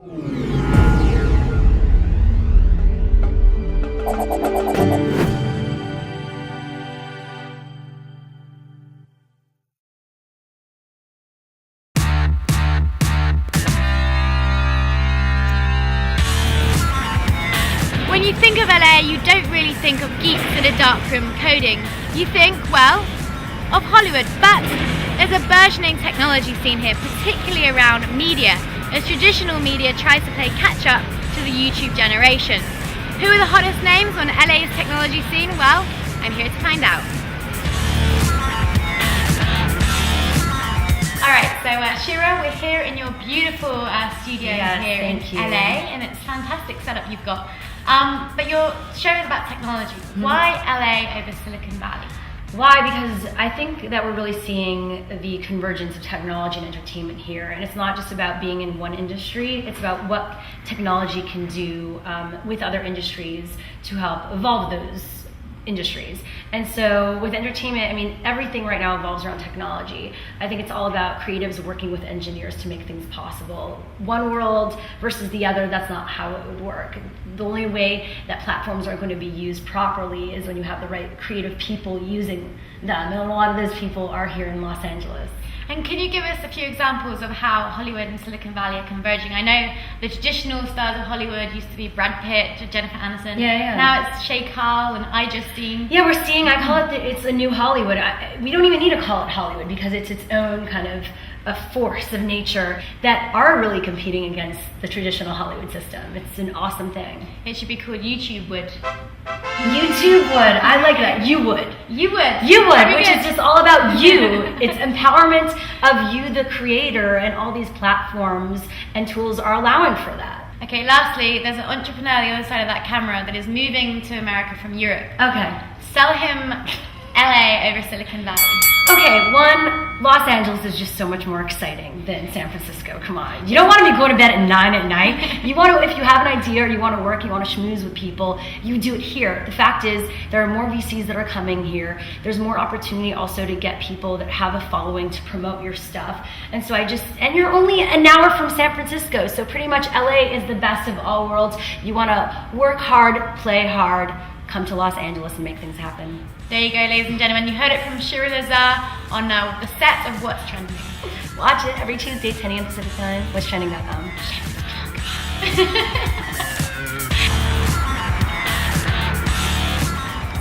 When you think of LA, you don't really think of geeks in a darkroom coding. You think, well, of Hollywood, but there's a burgeoning technology scene here, particularly around media, as traditional media tries to play catch up to the YouTube generation. Who are the hottest names on LA's technology scene? Well, I'm here to find out. Alright, so Shira, we're here in your beautiful studio here in LA, and it's a fantastic setup you've got. But your show is about technology. Why LA over Silicon Valley? Why? Because I think that we're really seeing the convergence of technology and entertainment here. And it's not just about being in one industry, it's about what technology can do with other industries to help evolve those industries. And so with entertainment, I mean, everything right now evolves around technology. I think it's all about creatives working with engineers to make things possible. One world versus the other, that's not how it would work. The only way that platforms are going to be used properly is when you have the right creative people using them. And a lot of those people are here in Los Angeles. And can you give us a few examples of how Hollywood and Silicon Valley are converging? I know the traditional stars of Hollywood used to be Brad Pitt, Jennifer Aniston. Yeah. Now it's Shay Carl and Justine. Yeah, we're seeing, I call it, it's a new Hollywood. We don't even need to call it Hollywood because it's its own kind of a force of nature that are really competing against the traditional Hollywood system. It's an awesome thing. It should be called YouTube Wood. YouTube would. I like that. You would. You would. You would, which is just all about you. It's empowerment of you, the creator, and all these platforms and tools are allowing for that. Okay, lastly, there's an entrepreneur on the other side of that camera that is moving to America from Europe. Okay. Sell him LA over Silicon Valley. Okay, one, Los Angeles is just so much more exciting than San Francisco. Come on. You don't want to be going to bed at 9 at night. You want to, if you have an idea or you want to work, you want to schmooze with people, you do it here. The fact is, there are more VCs that are coming here. There's more opportunity also to get people that have a following to promote your stuff. And so and you're only an hour from San Francisco, so pretty much LA is the best of all worlds. You want to work hard, play hard, come to Los Angeles and make things happen. There you go, ladies and gentlemen. You heard it from Shira Lazar on the set of What's Trending. Watch it every Tuesday, 10 a.m. Pacific time. What'sTrending.com.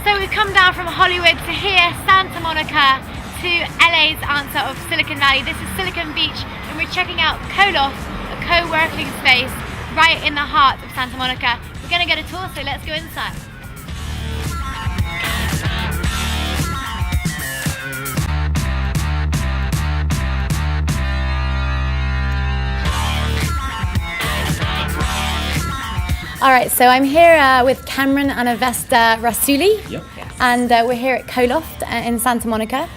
So we've come down from Hollywood to here, Santa Monica, to LA's answer of Silicon Valley. This is Silicon Beach, and we're checking out Coloft, a co-working space right in the heart of Santa Monica. We're going to get a tour, so let's go inside. All right, so I'm here with Cameron and Avesta Rasuli. Yep. And we're here at Coloft in Santa Monica.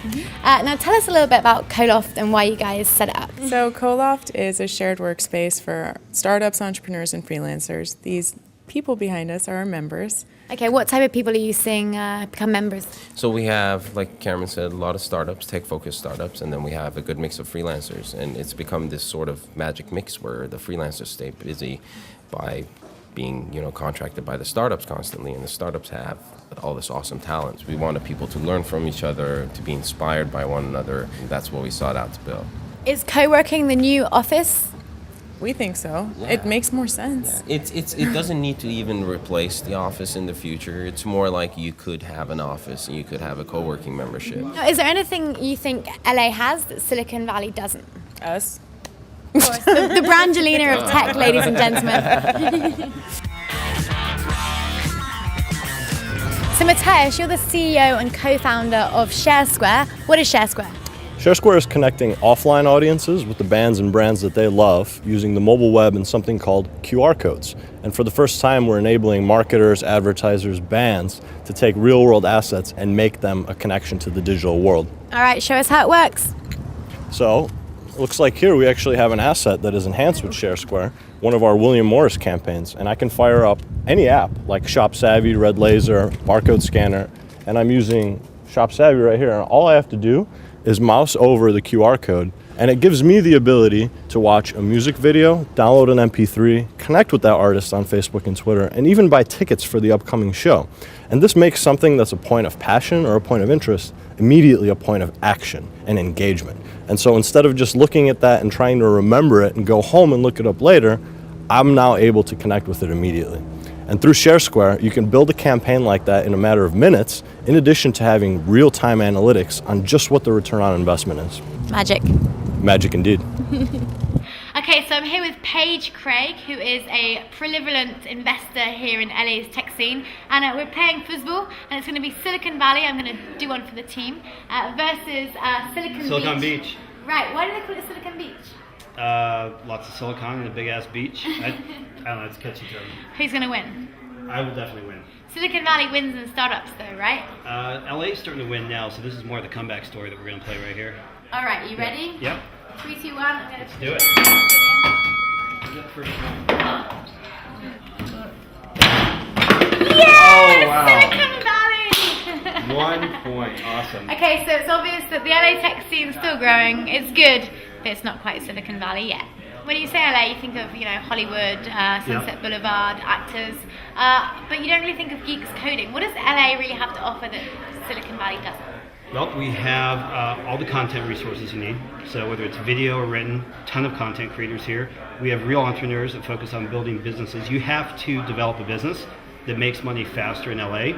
Now tell us a little bit about Coloft and why you guys set it up. So Coloft is a shared workspace for startups, entrepreneurs, and freelancers. These people behind us are our members. Okay, what type of people are you seeing become members? So we have, like Cameron said, a lot of startups, tech-focused startups, and then we have a good mix of freelancers. And it's become this sort of magic mix where the freelancers stay busy by being, contracted by the startups constantly, and the startups have all this awesome talent. We wanted people to learn from each other, to be inspired by one another, and that's what we sought out to build. Is co-working the new office? We think so. Yeah. It makes more sense. Yeah. It doesn't need to even replace the office in the future. It's more like you could have an office and you could have a co-working membership. Now, is there anything you think LA has that Silicon Valley doesn't? Us. Of course, the Brangelina of tech, ladies and gentlemen. So Mateusz, you're the CEO and co-founder of ShareSquare. What is ShareSquare? ShareSquare is connecting offline audiences with the bands and brands that they love using the mobile web and something called QR codes. And for the first time, we're enabling marketers, advertisers, bands to take real-world assets and make them a connection to the digital world. All right, show us how it works. So, it looks like here we actually have an asset that is enhanced with ShareSquare, one of our William Morris campaigns, and I can fire up any app like ShopSavvy, Red Laser, Barcode Scanner, and I'm using ShopSavvy right here, and all I have to do is mouse over the QR code And it gives me the ability to watch a music video, download an MP3, connect with that artist on Facebook and Twitter, and even buy tickets for the upcoming show. And this makes something that's a point of passion or a point of interest immediately a point of action and engagement. And so instead of just looking at that and trying to remember it and go home and look it up later, I'm now able to connect with it immediately. And through ShareSquare, you can build a campaign like that in a matter of minutes, in addition to having real-time analytics on just what the return on investment is. Magic. Magic indeed. Okay, so I'm here with Paige Craig, who is a proliferant investor here in LA's tech scene, and we're playing football, and it's going to be Silicon Valley. I'm going to do one for the team versus Silicon Beach. Right. Why do they call it Silicon Beach? Lots of silicon and a big ass beach. I don't know, it's a catchy term. Who's going to win? I will definitely win. Silicon Valley wins in startups, though, right? LA's starting to win now, so this is more the comeback story that we're going to play right here. All right. You ready? Yep. 3, 2, 1. I'm going to Do it. Yeah! Oh, wow. Silicon Valley! 1 point. Awesome. Okay, so it's obvious that the LA tech scene is still growing. It's good, but it's not quite Silicon Valley yet. When you say LA, you think of Hollywood, Sunset Boulevard, actors, but you don't really think of geeks coding. What does LA really have to offer that Silicon Valley doesn't? Well, we have all the content resources you need. So whether it's video or written, ton of content creators here. We have real entrepreneurs that focus on building businesses. You have to develop a business that makes money faster in LA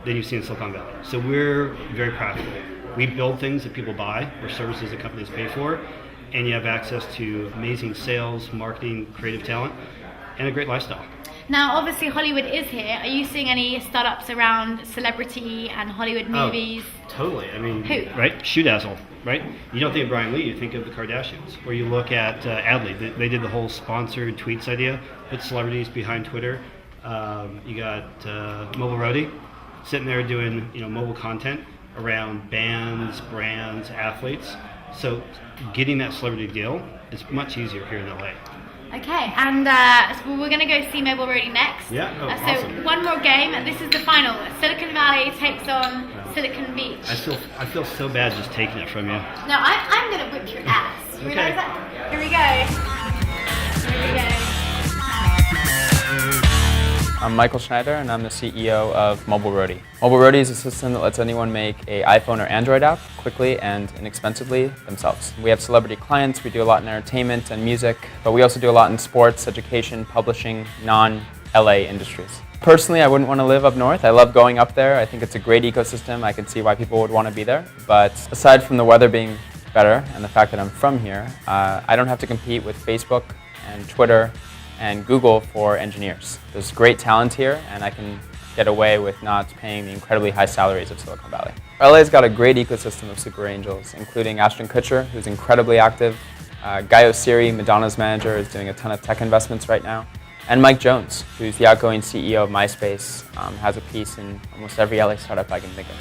than you see in Silicon Valley. So we're very practical. We build things that people buy or services that companies pay for, and you have access to amazing sales, marketing, creative talent, and a great lifestyle. Now, obviously, Hollywood is here. Are you seeing any startups around celebrity and Hollywood movies? Oh, totally. I mean, Who? Right? Shoedazzle, right? You don't think of Brian Lee, you think of the Kardashians. Or you look at Adley. They did the whole sponsored tweets idea, put celebrities behind Twitter. You got Mobile Roadie sitting there doing mobile content around bands, brands, athletes. So getting that celebrity deal is much easier here in LA. Okay, and so we're going to go see Mobile Roadie next. Yeah, so awesome. One more game, and this is the final. Silicon Valley takes on Silicon Beach. I feel so bad just taking it from you. No, I'm going to whip your ass. You Okay. realize that? Here we go. Here we go. I'm Michael Schneider, and I'm the CEO of Mobile Roadie. Mobile Roadie is a system that lets anyone make an iPhone or Android app quickly and inexpensively themselves. We have celebrity clients, we do a lot in entertainment and music, but we also do a lot in sports, education, publishing, non-LA industries. Personally, I wouldn't want to live up north. I love going up there. I think it's a great ecosystem. I can see why people would want to be there. But aside from the weather being better and the fact that I'm from here, I don't have to compete with Facebook and Twitter and Google for engineers. There's great talent here, and I can get away with not paying the incredibly high salaries of Silicon Valley. LA's got a great ecosystem of super angels, including Ashton Kutcher, who's incredibly active. Guy Oseary, Madonna's manager, is doing a ton of tech investments right now. And Mike Jones, who's the outgoing CEO of MySpace, has a piece in almost every LA startup I can think of.